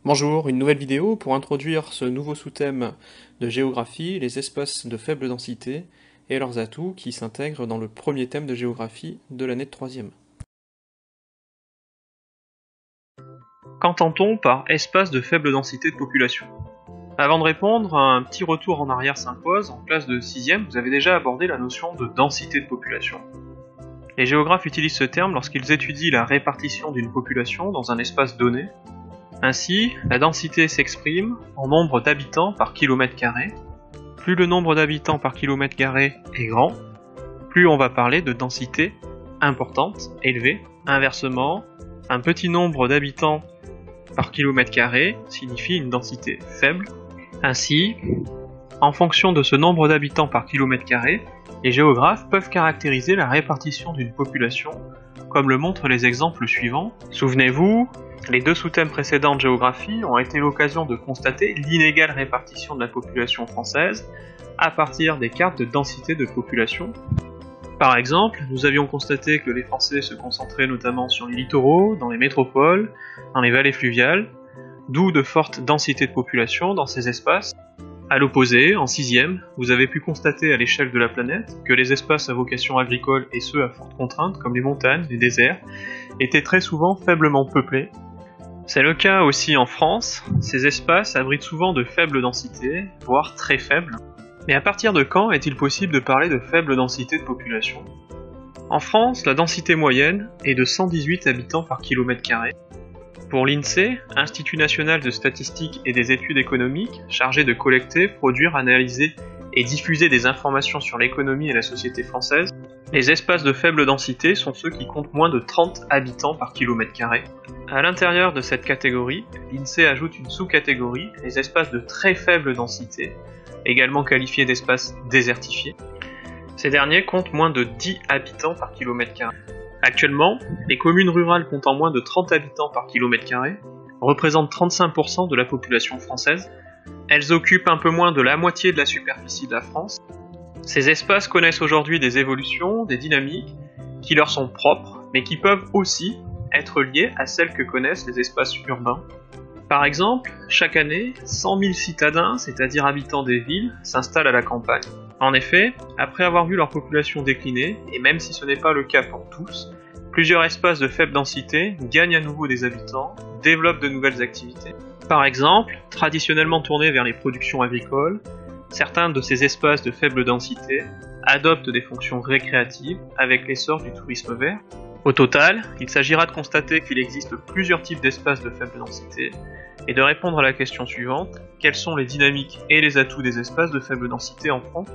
Bonjour, une nouvelle vidéo pour introduire ce nouveau sous-thème de géographie, les espaces de faible densité et leurs atouts qui s'intègrent dans le premier thème de géographie de l'année de troisième. Qu'entend-on par espace de faible densité de population? Avant de répondre, un petit retour en arrière s'impose. En classe de 6e, vous avez déjà abordé la notion de densité de population. Les géographes utilisent ce terme lorsqu'ils étudient la répartition d'une population dans un espace donné. Ainsi, la densité s'exprime en nombre d'habitants par kilomètre carré. Plus le nombre d'habitants par kilomètre carré est grand, plus on va parler de densité importante, élevée. Inversement, un petit nombre d'habitants par kilomètre carré signifie une densité faible. Ainsi, en fonction de ce nombre d'habitants par kilomètre carré, les géographes peuvent caractériser la répartition d'une population, comme le montrent les exemples suivants. Souvenez-vous, les deux sous-thèmes précédents de géographie ont été l'occasion de constater l'inégale répartition de la population française à partir des cartes de densité de population. Par exemple, nous avions constaté que les Français se concentraient notamment sur les littoraux, dans les métropoles, dans les vallées fluviales, d'où de fortes densités de population dans ces espaces. A l'opposé, en 6e, vous avez pu constater à l'échelle de la planète que les espaces à vocation agricole et ceux à forte contrainte, comme les montagnes, les déserts, étaient très souvent faiblement peuplés. C'est le cas aussi en France, ces espaces abritent souvent de faibles densités, voire très faibles. Mais à partir de quand est-il possible de parler de faible densité de population? En France, la densité moyenne est de 118 habitants par kilomètre carré. Pour l'INSEE, Institut national de statistique et des études économiques, chargé de collecter, produire, analyser et diffuser des informations sur l'économie et la société française, les espaces de faible densité sont ceux qui comptent moins de 30 habitants par kilomètre carré. À l'intérieur de cette catégorie, l'INSEE ajoute une sous-catégorie, les espaces de très faible densité, également qualifiés d'espaces désertifiés. Ces derniers comptent moins de 10 habitants par kilomètre carré. Actuellement, les communes rurales comptant moins de 30 habitants par kilomètre carré représentent 35% de la population française. Elles occupent un peu moins de la moitié de la superficie de la France. Ces espaces connaissent aujourd'hui des évolutions, des dynamiques qui leur sont propres, mais qui peuvent aussi être liées à celles que connaissent les espaces urbains. Par exemple, chaque année, 100 000 citadins, c'est-à-dire habitants des villes, s'installent à la campagne. En effet, après avoir vu leur population décliner, et même si ce n'est pas le cas pour tous, plusieurs espaces de faible densité gagnent à nouveau des habitants, développent de nouvelles activités. Par exemple, traditionnellement tournés vers les productions agricoles, certains de ces espaces de faible densité adoptent des fonctions récréatives avec l'essor du tourisme vert. Au total, il s'agira de constater qu'il existe plusieurs types d'espaces de faible densité et de répondre à la question suivante: quelles sont les dynamiques et les atouts des espaces de faible densité en France?